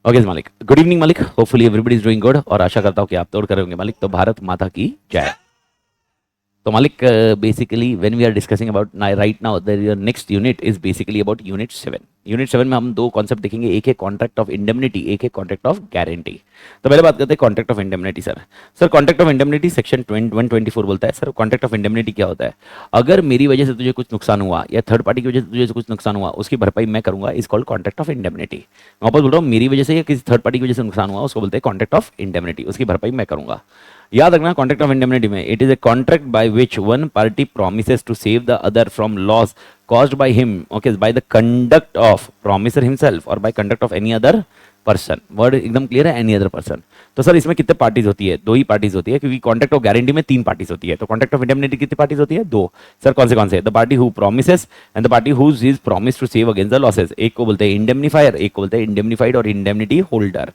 Okay मालिक, good evening मालिक, hopefully everybody is doing good और आशा करता हूँ कि आप तोड़ कर होंगे मालिक। तो भारत माता की जय। तो मालिक, basically when we are discussing about right now the next unit is basically about unit 7। Unit 7 में हम दो कॉन्सेप्ट देखेंगे, एक है कॉन्ट्रैक्ट ऑफ इंडेमनिटी, एक है कॉन्ट्रैक्ट ऑफ गारंटी। तो पहले बात करते हैं contract of indemnity. Sir contract of indemnity section 124 बोलता है, सर कॉन्ट्रैक्ट ऑफ इंडेमनिटी क्या होता है? अगर मेरी वजह से तुझे कुछ नुकसान हुआ या थर्ड पार्टी की वजह से तुझे कुछ नुकसान हुआ, उसकी भरपाई मैं करूंगा, इस कॉल्ड कॉन्ट्रैक्ट ऑफ इंडेमनिटी। वापस बोल रहा हूँ, मेरी वजह से या किसी थर्ड पार्टी की वजह से नुकसान हुआ, उसको बोलते हैं कॉन्ट्रैक्ट ऑफ इंडेमनिटी, उसकी भरपाई मैं करूंगा। याद रखना, कॉन्ट्रैक्ट ऑफ इंडेमनिटी में it is a contract by which one party promises to save the other from loss caused by him, okay, by the conduct of promiser himself or by conduct of any other person. Word एकदम clear है, any other person. तो sir इसमें कितने parties होती है? दो ही parties होती है, क्योंकि कॉन्ट्रैक्ट ऑफ गारंटी में तीन पार्टीज होती है। तो कॉन्ट्रैक्ट ऑफ इंडेमनिटी कितनी पार्टीज होती है? दो। सर कौन से? The party who promises and the party whose is promise to save against the losses. एक को बोलते हैं इंडेमनीफायर, एक को बोलते हैं इंडेमनीफाइड और indemnity holder.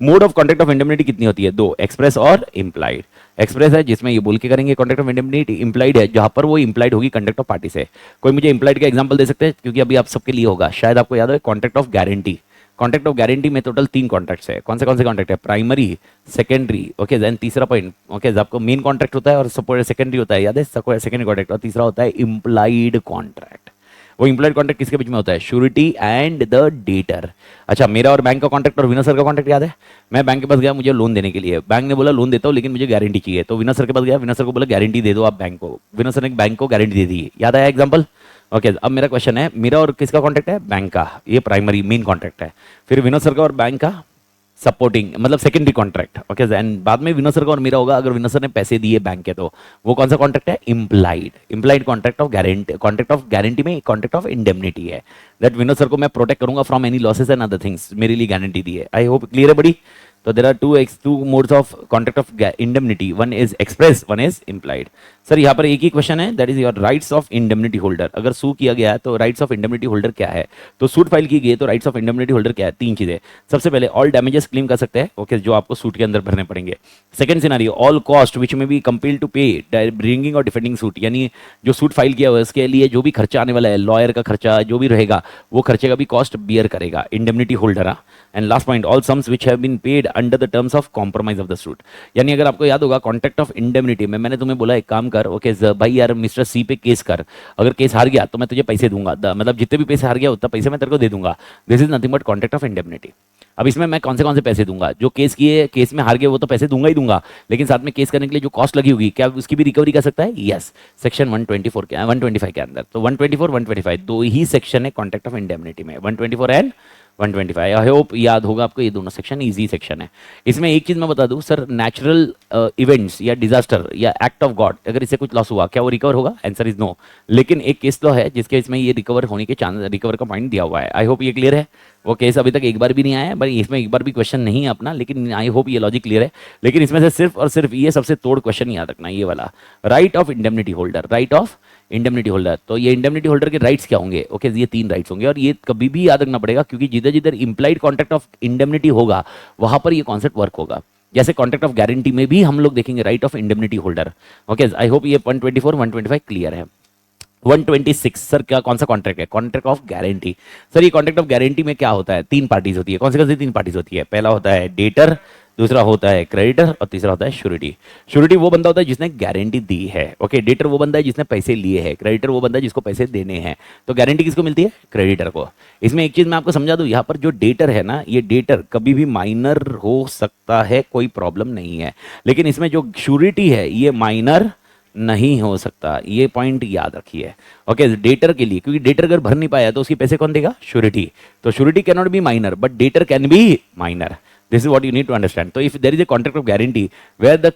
Mode of contract of इंडेमनिटी कितनी होती है? दो, एक्सप्रेस और इम्प्लाइड। एक्सप्रेस है जिसमें ये बोल के करेंगे कॉन्ट्रैक्ट ऑफ इंडेमनिटी। इम्प्लाइड है जहां पर वो इम्प्लाइड होगी कंडक्ट ऑफ पार्टी से। कोई मुझे इम्प्लाइड का एग्जांपल दे सकते हैं? क्योंकि अभी आप सबके लिए होगा, शायद आपको याद हो, contract of guarantee. Contract of guarantee में टोटल तीन कॉन्ट्रैक्ट्स है। कौन से कॉन्ट्रैक्ट है? प्राइमरी, सेकेंडरी, ओके, देन तीसरा पॉइंट, ओके, आपको मेन कॉन्ट्रैक्ट होता है और सपोर्ट सेकेंडरी होता है, याद है, सेकेंडरी कॉन्ट्रैक्ट, और तीसरा होता है इम्प्लाइड कॉन्ट्रैक्ट। वो इम्प्लाइड कॉन्ट्रैक्ट किसके बीच में होता है? Surety and the debtor. अच्छा, मेरा और बैंक का कॉन्ट्रैक्ट और विनर सर का कॉन्ट्रैक्ट याद है? मैं बैंक के पास गया मुझे लोन देने के लिए, बैंक ने बोला लोन देता हूँ लेकिन मुझे गारंटी चाहिए, तो विनर सर के पास गया, विनर सर को बोला गारंटी दे दो आप बैंक को, विनर सर ने बैंक को गारंटी दे दी। याद आया एग्जाम्पल? ओके, अब मेरा क्वेश्चन है, मेरा और किसका कॉन्ट्रैक्ट है? बैंक का, ये प्राइमरी मेन कॉन्ट्रैक्ट है। फिर विनोद सर का और बैंक का सपोर्टिंग, मतलब सेकेंडरी कॉन्ट्रैक्ट, ओके, एंड बाद में विनोद सर का और मेरा होगा अगर विनोद सर ने पैसे दिए बैंक के, तो वो कौन सा कॉन्ट्रैक्ट है? Implied contract of guarantee. Contract of guarantee में कॉन्ट्रैक्ट ऑफ इंडेमनिटी है, दैट विनोद सर को मैं प्रोटेक्ट करूंगा from any losses and other things, मेरे लिए गारंटी दी है। आई होप क्लियर है बड़ी? तो there are two modes of contract of indemnity, one is express, one is implied. Sir यहाँ पर एक ही क्वेश्चन है, that is your rights of indemnity holder. अगर सू किया गया है तो राइट्स ऑफ इंडेमनिटी होल्डर क्या है? तो सूट फाइल की गई है तो राइट्स ऑफ इंडेमनिटी होल्डर क्या है? तीन चीजें। सबसे पहले ऑल डैमेजेस क्लेम कर सकते हैं, ओके, जो आपको सूट के अंदर भरने पड़ेंगे। Second scenario, all cost which में बी कंपेल्ड टू पे ब्रिंगिंग और डिफेंडिंग सूट, यानी जो सूट फाइल किया हुआ है उसके लिए जो भी खर्चा आने वाला है, लॉयर का खर्चा जो भी रहेगा, वो खर्चे का भी कॉस्ट बियर करेगा indemnity holder. And last point, all sums which have been paid under the terms of compromise of the suit. यानी अगर आपको याद होगा कॉन्ट्रैक्ट ऑफ इंडेमनिटी में मैंने तुम्हें बोला एक काम कर, ओके भाई यार मिस्टर सी पे केस कर, अगर केस हार गया तो मैं तुझे पैसे दूंगा, मतलब जितने भी पैसे हार गया उतना पैसे मैं तेरे को दे दूंगा। This is nothing but contract of indemnity. अब इसमें मैं कौन से पैसे दूंगा? जो केस किए, केस में हार गए वो तो पैसे दूंगा ही दूंगा, लेकिन साथ में केस करने के लिए जो कॉस्ट लगी होगी, क्या उसकी भी रिकवरी कर सकता है? यस, सेक्शन 124 के 125 के अंदर। तो 124 125 दो ही सेक्शन है कॉन्ट्रैक्ट ऑफ इंडेमनिटी में, 124 एंड 125। आई होप याद होगा आपको, ये दोनों सेक्शन इजी सेक्शन है। इसमें एक चीज मैं बता दूं सर, नेचुरल इवेंट्स या डिजास्टर या एक्ट ऑफ गॉड, अगर इससे कुछ लॉस हुआ क्या वो रिकवर होगा? Answer is no. लेकिन एक केस लॉ है जिसके इसमें ये रिकवर होने के चांस, रिकवर का पॉइंट दिया हुआ है। आई होप ये क्लियर है। वो केस अभी तक एक बार भी नहीं आया है, बट इसमें एक बार भी क्वेश्चन नहीं है अपना, लेकिन आई होप ये लॉजिक क्लियर है। लेकिन इसमें से सिर्फ और सिर्फ ये सबसे तोड़ क्वेश्चन याद रखना, ये वाला right of indemnity holder, right of indemnity holder. तो ये इंडेमनिटी होल्डर के राइट्स क्या होंगे? ओके, ये तीन राइट्स होंगे, और ये कभी भी याद रखना पड़ेगा क्योंकि जिधर जिधर इंप्लाइड कॉन्ट्रैक्ट ऑफ इंडेमनिटी होगा वहां पर ये कॉन्सेप्ट वर्क होगा। जैसे कॉन्ट्रैक्ट ऑफ गारंटी में भी हम लोग देखेंगे right of indemnity holder. Okay, I hope ये 124 125 क्लियर है। 126 सर क्या, कौन सा कॉन्ट्रैक्ट है? Contract of guarantee. सर ये कॉन्ट्रैक्ट ऑफ गारंटी में क्या होता है? तीन पार्टीज होती है। कौन सी तीन पार्टीज होती है? पहला होता है डेटर, दूसरा होता है क्रेडिटर और तीसरा होता है श्योरिटी। श्योरिटी वो बंदा होता है जिसने गारंटी दी है, ओके। डेटर वो बंदा है जिसने पैसे लिए हैं, क्रेडिटर वो बंदा है जिसको पैसे देने हैं। तो गारंटी किसको मिलती है? क्रेडिटर को। इसमें एक चीज मैं आपको समझा दूं, यहाँ पर जो डेटर है ना, ये डेटर कभी भी माइनर हो सकता है, कोई प्रॉब्लम नहीं है, लेकिन इसमें जो श्योरिटी है ये माइनर नहीं हो सकता, ये पॉइंट याद रखिए, ओके। डेटर के लिए, क्योंकि डेटर अगर भर नहीं पाया तो उसके पैसे कौन देगा? श्योरिटी। तो surety can not B minor but debtor can be minor. This is what you need to understand. So if there is a contract of guarantee where the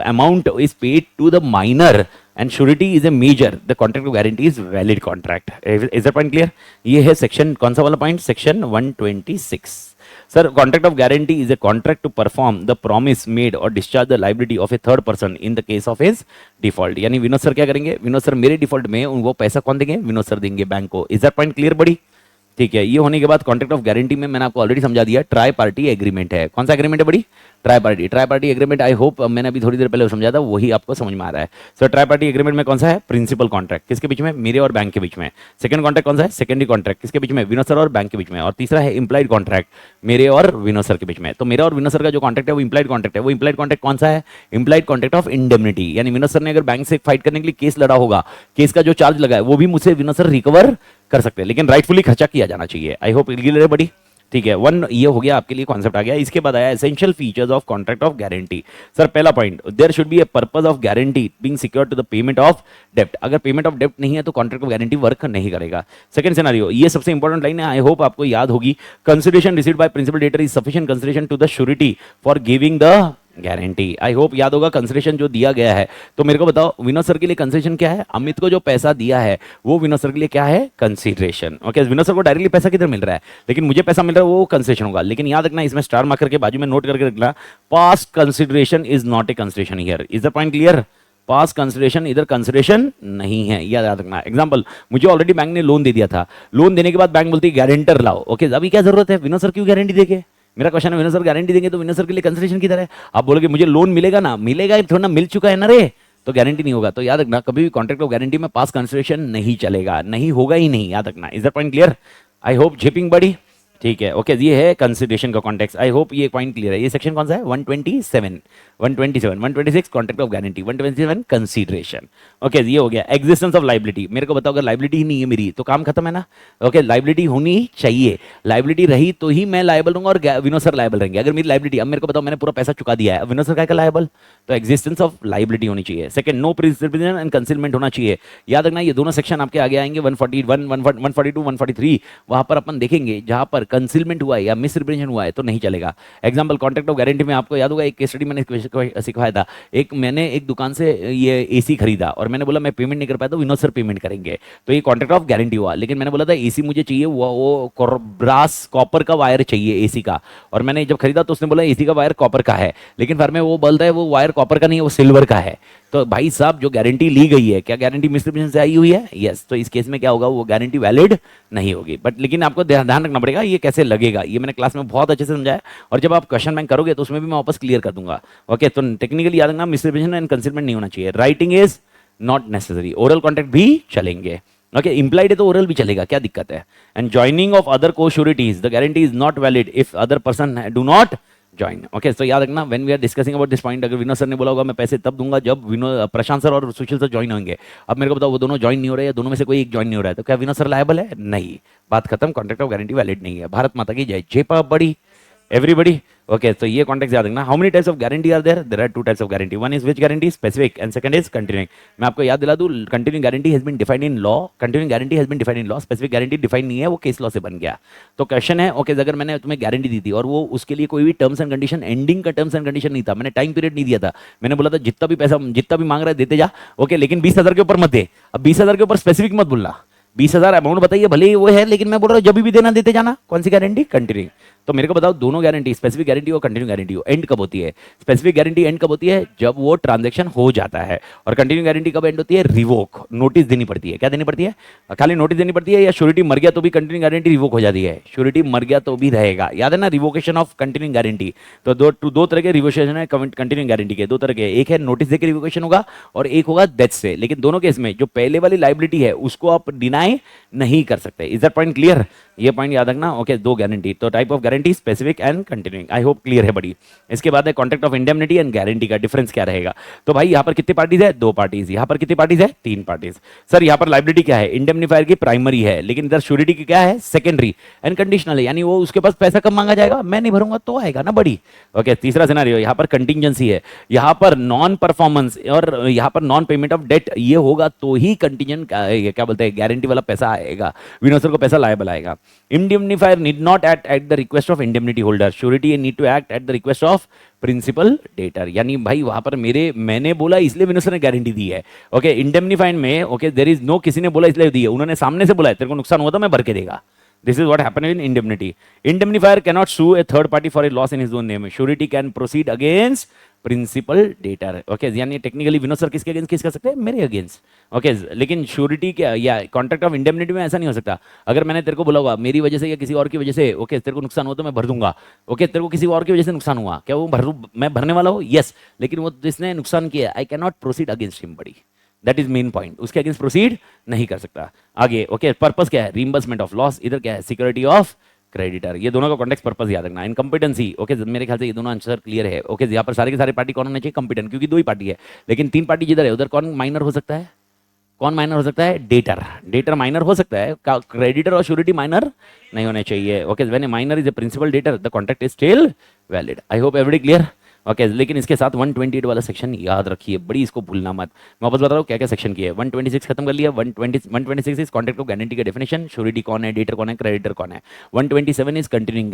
amount is paid to the minor and surety is a major, the contract of guarantee is valid contract. Is that point clear? ये है section, कौन सा वाला point? Section 126। Sir contract of guarantee is a contract to perform the promise made और discharge the liability of a third person in the case of his default. यानी Vinod sir क्या करेंगे? Vinod sir मेरे डिफॉल्ट में वो पैसा कौन देंगे? विनोद सर देंगे बैंक को। इज दैट पॉइंट क्लियर बड़ी? ठीक है, ये होने के बाद कॉन्ट्रैक्ट ऑफ गारंटी में मैंने आपको ऑलरेडी समझा दिया, ट्राई पार्टी एग्रीमेंट है। कौन सा एग्रीमेंट है बड़ी? Try party agreement, I hope मैंने अभी थोड़ी देर पहले समझा था, वही आपको समझ में आ रहा है। सो ट्राई पार्टी एग्रीमेंट में कौन सा है? प्रिंसिपल कॉन्ट्रैक्ट, किसके बीच में? मेरे और बैंक के बीच में। सेकंड कॉन्ट्रैक्ट कौन सा है? सेकेंडरी कॉन्ट्रैक्ट, किसके बीच में? विनोद सर और बैंक के बीच में। और तीसरा है इंप्लाइड कॉन्ट्रैक्ट, मेरे और विनोद सर के बीच में। तो मेरा और विनोद सर का जो कॉन्ट्रैक्ट है वो इंप्लाइड कॉन्ट्रैक्ट है। वो इंप्लाइड कॉन्ट्रैक्ट कौन सा है? इंप्लाइड कॉन्ट्रैक्ट ऑफ इंडेमनिटी, यानी विनोद सर ने अगर बैंक से फाइट करने के लिए केस लड़ा होगा, केस का जो चार्ज लगा है वो भी मुझसे विनोद सर रिकवर कर सकते हैं, लेकिन राइटफुली खर्चा किया जाना चाहिए। आई होप क्लियर है बड़ी, ठीक है। वन ये हो गया आपके लिए कॉन्सेप्ट आ गया। इसके बाद आया essential features of contract of guarantee. Sir पहला point, there should be a purpose of guarantee being secured to the payment of डेप्ट। अगर पेमेंट ऑफ डेप्ट नहीं है तो कॉन्ट्रैक्ट ऑफ गारंटी वर्क नहीं करेगा। सेकंड सिनेरियो, ये सबसे इंपॉर्टेंट लाइन है, आई होप आपको याद होगी। Consideration received by principal debtor is sufficient consideration to the surety for giving the guarantee. I hope याद होगा कंसिडरेशन जो दिया गया है। तो मेरे को बताओ विनोद सर के लिए कंसिडरेशन क्या है? अमित को जो पैसा दिया है वो विनोद सर के लिए क्या है? कंसिडरेशन। ओके, विनोद सर को डायरेक्टली पैसा किधर मिल रहा है, लेकिन मुझे पैसा मिल रहा है वो कंसिडरेशन होगा। लेकिन याद रखना, इसमें स्टार मार्कर के बाजू में नोट करके रखना, past consideration is not a consideration here. Is the point clear? Past consideration इधर कंसिडरेशन नहीं है, याद रखना। एग्जांपल, मुझे ऑलरेडी बैंक ने लोन दे दिया था, लोन देने के बाद बैंक बोलती है गारंटर लाओ। ओके, अभी क्या जरूरत है? विनोद सर क्यों गारंटी देंगे? मेरा क्वेश्चन है, विनोद सर गारंटी देंगे तो विनोद सर के लिए कंसिडरेशन किधर है? आप बोलोगे मुझे लोन मिलेगा ना, मिलेगा थोड़ा ना, मिल चुका है ना रे, तो गारंटी नहीं होगा। तो याद रखना, कभी भी कॉन्ट्रैक्ट ऑफ गारंटी में पास कंसिडरेशन नहीं चलेगा, नहीं होगा ही नहीं, याद रखना। Is the point clear? I hope झिपिंग बड़ी, ठीक है। ओके, ये है कंसिडरेशन का कॉन्टेक्स्ट। आई होप ये पॉइंट क्लियर है। ये सेक्शन कौन सा है? 127, 126 contract of guarantee, 127 consideration. Okay, ये हो गया। एग्जिस्टेंस ऑफ लाइबिलिटी, मेरे को बताओ अगर लाइबिलिटी ही नहीं है मेरी तो काम खत्म है ना। ओके, लाइबिलिटी होनी चाहिए, लाइबिलिटी रही तो ही मैं लायबल रहूंगा और विनोद सर लायबल रहेंगे। अगर मेरी लाइबिलिटी, अब मेरे को बताओ मैंने पूरा पैसा चुका दिया है, विनोद सर का लायबल, तो एग्जिस्टेंस ऑफ लाइबिलिटी होनी चाहिए। Second, no preservation and concealment होना चाहिए। याद रखना, ये दोनों सेक्शन आपके आगे आएंगे, 141, 142, 143, वहां पर अपन देखेंगे जहां पर कंसीलमेंट हुआ है या मिसरिप्रेजेंटेशन हुआ है तो नहीं चलेगा। एग्जांपल, कॉन्ट्रैक्ट ऑफ गारंटी में आपको याद होगा एक केस स्टडी मैंने सिखाया था। मैंने एक दुकान से ये एसी खरीदा और मैंने बोला मैं पेमेंट नहीं कर पाया तो विनोद सर पेमेंट करेंगे, तो ये कॉन्ट्रैक्ट ऑफ गारंटी हुआ। लेकिन मैंने बोला था एसी मुझे चाहिए वो ब्रास कॉपर का वायर चाहिए एसी का, और मैंने जब खरीदा तो उसने बोला एसी का वायर कॉपर का है, लेकिन फिर में वो बोलता है वो वायर कॉपर का नहीं है, वो सिल्वर का है। तो भाई साहब, जो गारंटी ली गई है, क्या गारंटी मिसरिप्रेजेंटेशन से आई हुई है? यस। तो इस केस में क्या होगा? वो गारंटी वैलिड नहीं होगी। बट लेकिन आपको ध्यान रखना पड़ेगा ये कैसे लगेगा, ये मैंने क्लास में बहुत अच्छे से समझाया, और जब आप क्वेश्चन बैंक करोगे तो उसमें भी मैं वापस क्लियर कर दूंगा। ओके, तो टेक्निकली याद रखना, मिसरिप्रेजेंटेशन एंड कंसीलमेंट नहीं होना चाहिए। Writing is not necessary, oral contract भी चलेंगे। ओके, इंप्लाइड है तो ओरल भी चलेगा, क्या दिक्कत है? And joining of other co sureties, the guarantee is not valid if other person do not join. Okay, तो याद रखना, when we are discussing about this point, अगर विनोद सर ने बोला होगा मैं पैसे तब दूंगा जब विनोद, प्रशांत सर और सुशील सर ज्वाइन होंगे। अब मेरे को बताओ वो दोनों ज्वाइन नहीं हो रहे हैं, दोनों में से कोई एक ज्वाइन नहीं हो रहा है, तो क्या विनोद सर लायबल है? नहीं, बात खत्म, कॉन्ट्रैक्ट ऑफ गारंटी वैलिड नहीं है। भारत माता की जय, जय बड़ी एवरीबडी। ओके, तो ये कॉन्टेक्स्ट याद रखना। How many types of guarantee are there? There are two types of guarantee. One is which guarantee? Specific, and second is continuing. मैं आपको याद दिला दूं, continuing guarantee has been defined in law, continuing guarantee has been defined in law, specific guarantee defined नहीं है, वो case law से बन गया। तो क्वेश्चन है, ओके, अगर मैंने तुम्हें गारंटी दी थी और वो उसके लिए कोई भी टर्म्स एंड कंडीशन, एंडिंग का टर्म्स एंड कंडीशन नहीं था, मैंने टाइम पीरियड नहीं दिया था, मैंने बोला था जितना भी पैसा, जितना भी मांग रहा है देते जा, ओके, लेकिन 20,000 के ऊपर मत दे। अब 20,000 के ऊपर स्पेसिफिक मत बोलना, 20,000 अमाउंट बताइए, भले ही वो है, लेकिन मैं बोल रहा हूँ जब भी देना देते जाना। कौन सी गारंटी? कंटिन्यू। तो मेरे को बताओ दोनों गारंटी, स्पेसिफिक गारंटी और कंटिन्यू गारंटी हो, एंड कब होती है? स्पेसिफिक गारंटी एंड कब होती है? जब वो ट्रांजैक्शन हो जाता है। और कंटिन्यू गारंटी कब एंड होती है? रिवोक, नोटिस देनी पड़ती है। क्या देनी पड़ती है? खाली नोटिस देनी पड़ती है, या श्योरिटी मर गया तो भी कंटिन्यू गारंटी रिवोक हो जाती है? श्योरिटी मर गया तो भी रहेगा, याद है ना, रिवोकेशन ऑफ कंटिन्यू गारंटी। तो दो तरह के रिवोकेशन है कंटिन्यू गारंटी के, दो तरह के, एक है नोटिस देकर रिवोकेशन होगा और एक होगा डेथ से। लेकिन दोनों केस में जो पहले वाली लाइबिलिटी है उसको आप डिनाई नहीं कर सकते। Is that point clear? ये पॉइंट याद रखना। ओके, दो गारंटी, तो type of guarantee specific and continuing. I hope clear है बड़ी। इसके बाद है contract of indemnity and guarantee का डिफरेंस क्या रहेगा। तो भाई यहाँ पर कितने पार्टीज है? दो पार्टीज। यहाँ पर कितनी पार्टीज है? तीन पार्टीज। सर यहाँ पर लाइबिलिटी क्या है? इंडेमनिफायर की प्राइमरी है, लेकिन इधर श्योरिटी की क्या है? सेकेंडरी एंड कंडीशनल है, यानी वो उसके पास पैसा कब मांगा जाएगा? मैं नहीं भरूंगा तो आएगा ना बड़ी। ओके, तीसरा सिनेरियो, यहाँ पर कंटिजेंसी है, यहाँ पर नॉन परफॉर्मेंस और यहाँ पर नॉन पेमेंट ऑफ डेट, ये होगा तो ही कंटिजेंट क्या बोलते हैं, गारंटी वाला पैसा आएगा, विनोद सर को पैसा लायबल आएगा। Indemnifier need not act at the request of indemnity holder. Surety need to act at the request of principal debtor. यानी भाई वहां पर मैंने बोला इसलिए विनोद सर ने गारंटी दी है। ओके, इंडेमनिफाइड में ओके देयर इज नो, किसी ने बोला इसलिए दी है, उन्होंने सामने से बोला है तेरे को नुकसान हुआ तो मैं भर के देगा, This is what happened in indemnity. Indemnifier cannot sue a third party for a loss in his own name. Surety can proceed against principal debtor. Okay, यानी टेक्निकली विनोद सर किसके अगेंस्ट केस कर सकते हैं? मेरे अगेंस्ट. ओके, लेकिन surety क्या या contract of indemnity में ऐसा नहीं हो सकता. अगर मैंने तेरे को बोला हुआ मेरी वजह से या किसी और की वजह से ओके तेरे को नुकसान हुआ तो मैं भर दूंगा. ओके, तेरे को किसी और की वजह से नुकसान हुआ, क्या वो मैं भरने वाला हूँ? यस, लेकिन वो जिसने नुकसान किया I can not proceed against him buddy. That is main point. उसके अगेंस्ट प्रोसीड नहीं कर सकता. आगे ओके, पर्पस क्या है? Reimbursement of loss. इधर क्या है? Security of creditor. ये दोनों का कॉन्टेक्स्ट पर्पस याद रखना. इनकम्पिटेंसी ओके, मेरे ख्याल से ये दोनों आंसर क्लियर है. ओके, यहाँ पर सारे के सारे पार्टी कौन होने चाहिए? कॉम्पिटेंट, क्योंकि दो ही पार्टी है. लेकिन तीन पार्टी जिधर है उधर कौन माइनर हो सकता है? कौन माइनर हो सकता है? डेटर. डेटर माइनर हो सकता है, क्रेडिटर और श्योरिटी माइनर नहीं होने चाहिए. Okay, when a minor is a principal debtor the contract is still valid. I hope everybody clear. Okay, लेकिन इसके साथ 128 वाला सेक्शन याद रखिए, बड़ी इसको भूलना मत. मैं वापस बता रहा हूँ क्या क्या सेक्शन किया है. 126 खत्म कर लिया. 126 इज कॉन्ट्रैक्ट ऑफ गारंटी का डेफिनेशन. श्योरिटी कौन है, डेटर कौन है, क्रेडिटर कौन है. 127 is continuing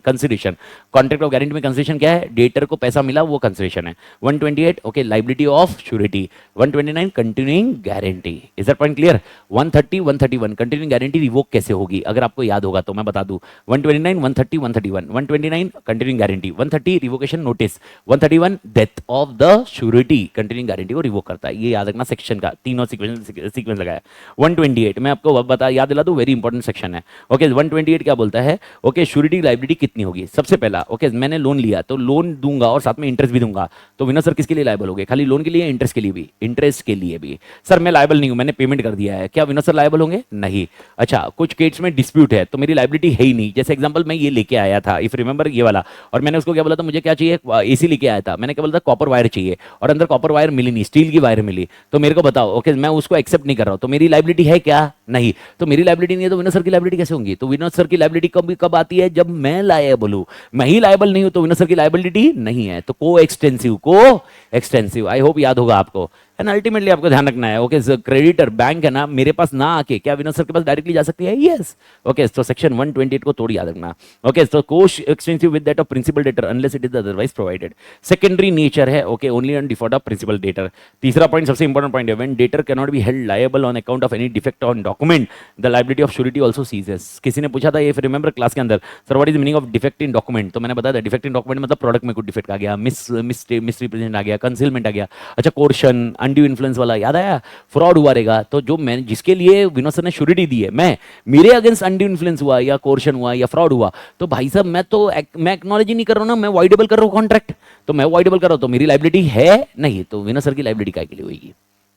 consideration. Contract of guarantee में कंसिडरेशन क्या है? डेटर को पैसा मिला वो कंसिडरेशन है. 128 okay, liability of surety. 129 continuing guarantee. Is that point clear? 130 131 continuing guarantee revoke कैसे होगी, अगर आपको याद होगा तो मैं बता दूं. 129 130 131 129 continuing guarantee. 130 revocation notice. 131 death of the surety. Continuing guarantee को रिवोक करता है. ये याद रखना सेक्शन का, तीनों सीक्वेंस लगाया. 128 मैं आपको बता याद दिला दूं, वेरी इंपॉर्टेंट सेक्शन है. ओके, 128 क्या बोलता है? ओके, श्योरिटी लायबिलिटी कितनी होगी? सबसे पहला ओके, मैंने लोन लिया तो लोन दूंगा और साथ में इंटरेस्ट भी दूंगा. तो विनोद सर किसके लिए लायबल हो गए? खाली लोन के लिए, इंटरेस्ट के लिए भी? इंटरेस्ट के लिए भी. सर मैं लायबल नहीं हूं, मैंने पेमेंट कर दिया है, क्या विनोद सर लायबल होंगे? नहीं. अच्छा, कुछ केस में डिस्प्यूट है तो मेरी लायबिलिटी है ही नहीं. जैसे एग्जांपल मैं ये लेके आया था, इफ रिमेंबर ये वाला, और मैंने उसको क्या बोला था? मुझे क्या चाहिए? एसी लेके आया था, मैंने क्या बोला था? कॉपर वायर चाहिए, और अंदर कॉपर वायर मिली नहीं, स्टील की वायर मिली. तो मेरे को बताओ ओके, मैं उसको एक्सेप्ट नहीं कर रहा हूं, तो मेरी लायबिलिटी है क्या? नहीं. तो मेरी लायबिलिटी नहीं है तो विनोद सर की लायबिलिटी कैसे होंगी? तो विनोद सर की लायबिलिटी कब आती है? जब मैं लायबल हूं. मैं ही लायबल नहीं हूं तो विनोद सर की लायबिलिटी नहीं है. तो को एक्सटेंसिव. आई होप याद होगा आपको. एंड अल्टीमेटली आपको ध्यान रखना है ओके, क्रेडिटर बैंक है ना, मेरे पास ना आके क्या विनोद सर के पास डायरेक्टली जा सकती है? यस. ओके, तो सेक्शन 128 को थोड़ी याद रखना. ओके, तो coextensive with that of principal debtor unless it is otherwise provided. Secondary nature है okay, only on default of principal debtor. तीसरा पॉइंट सबसे इंपॉर्टेंट पॉइंट है, when debtor can not be held liable on account of any defect on document the liability of surety also ceases. किसी ने पूछा था ये remember class के अंदर, sir what is meaning of defect in document? तो मैंने बताया था डिफेक्ट इन डॉक्यूमेंट मतलब प्रोडक्ट में कुछ डिफेक्ट आ गया, मिस रिप्रेजेंट आ गया, कंसीलमेंट आ गया. अच्छा, कोर्शन, अनड्यू इन्फ्लुएंस वाला याद आया? फ्रॉड हुआ रहेगा. तो जो मैं जिसके लिए विनोद सर ने श्योरिटी दी है, मैं मेरे अगेंस्ट अनड्यू इन्फ्लुएंस हुआ या कोर्शन हुआ या फ्रॉड हुआ, तो भाई साहब मैं एक्नॉलेज ही नहीं कर रहा हूं ना, मैं वॉइडेबल कर रहा हूं कॉन्ट्रैक्ट. तो मैं वॉइडेबल कर रहा हूं तो मेरी लायबिलिटी है नहीं, तो विनोद सर की लायबिलिटी काय के लिए होगी?